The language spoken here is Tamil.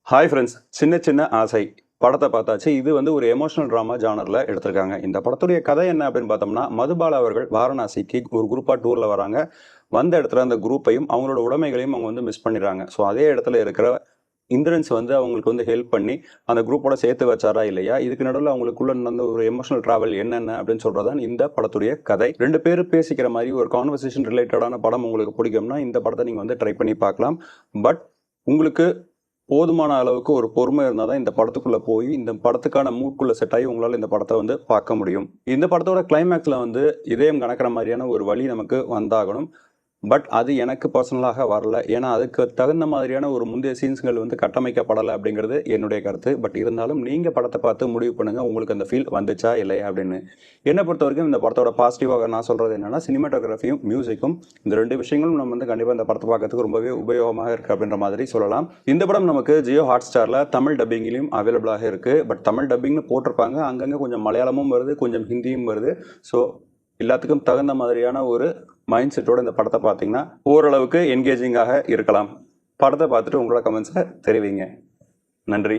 ஹாய் ஃப்ரெண்ட்ஸ், சின்ன சின்ன ஆசை படத்தை பார்த்தாச்சு. இது வந்து ஒரு எமோஷனல் ட்ராமா ஜானரில் எடுத்திருக்காங்க. இந்த படத்துடைய கதை என்ன அப்படின்னு பார்த்தோம்னா, மதுபாலா அவர்கள் வாரணாசிக்கு ஒரு குரூப்பாக டூரில் வராங்க. வந்த இடத்துல அந்த குரூப்பையும் அவங்களோட உடைமைகளையும் அவங்க வந்து மிஸ் பண்ணிடுறாங்க. ஸோ அதே இடத்துல இருக்கிற இந்திரன்ஸ் வந்து அவங்களுக்கு வந்து ஹெல்ப் பண்ணி அந்த குரூப்போட சேர்த்து வச்சாரா இல்லையா, இதுக்கு நடுவில் அவங்களுக்குள்ள நடந்த ஒரு எமோஷனல் ட்ராவல் என்னென்ன அப்படின்னு சொல்றதான் இந்த படத்துடைய கதை. ரெண்டு பேரும் பேசிக்கிற மாதிரி ஒரு கான்வர்சேஷன் ரிலேட்டடான படம் உங்களுக்கு பிடிக்கும்னா இந்த படத்தை நீங்கள் வந்து ட்ரை பண்ணி பார்க்கலாம். பட் உங்களுக்கு போதுமான அளவுக்கு ஒரு பொறுமை இருந்தால் தான் இந்த படத்துக்குள்ளே போய் இந்த படத்துக்கான மூட்குள்ளே செட் ஆகி உங்களால் இந்த படத்தை வந்து பார்க்க முடியும். இந்த படத்தோட கிளைமேக்ஸில் வந்து இதயம் கணக்கிற மாதிரியான ஒரு வழி நமக்கு வந்தாகணும். பட் அது எனக்கு பர்சனலாக வரல. ஏன்னா அதுக்கு தகுந்த மாதிரியான ஒரு முந்தைய சீன்ஸ்கள் வந்து கட்டமைக்கப்படலை அப்படிங்கிறது என்னுடைய கருத்து. பட் இருந்தாலும் நீங்கள் படத்தை பார்த்து முடிவு பண்ணுங்கள், உங்களுக்கு அந்த ஃபீல் வந்துச்சா இல்லையா அப்படின்னு. என்னை பொறுத்த வரைக்கும் இந்த படத்தோட பாசிட்டிவாக நான் சொல்கிறது என்னென்னா, சினிமாட்டோகிராஃபியும் மியூசிக்கும் இந்த ரெண்டு விஷயங்களும் நம்ம வந்து கண்டிப்பாக இந்த படத்தை பார்க்கறதுக்கு ரொம்பவே உபயோகமாக இருக்குது அப்படின்ற மாதிரி சொல்லலாம். இந்த படம் நமக்கு ஜியோ ஹாட்ஸ்டாரில் தமிழ் டப்பிங்லேயும் அவைலபிளாக இருக்குது. பட் தமிழ் டப்பிங்னு போட்டிருப்பாங்க, அங்கங்கே கொஞ்சம் மலையாளமும் வருது, கொஞ்சம் ஹிந்தியும் வருது. ஸோ எல்லாத்துக்கும் தகுந்த மாதிரியான ஒரு மைண்ட் செட்டோட இந்த படத்தை பார்த்தீங்கன்னா ஓரளவுக்கு என்கேஜிங்காக இருக்கலாம். படத்தை பார்த்துட்டு உங்களோட கமெண்ட்ஸை தெரிவிங்க. நன்றி.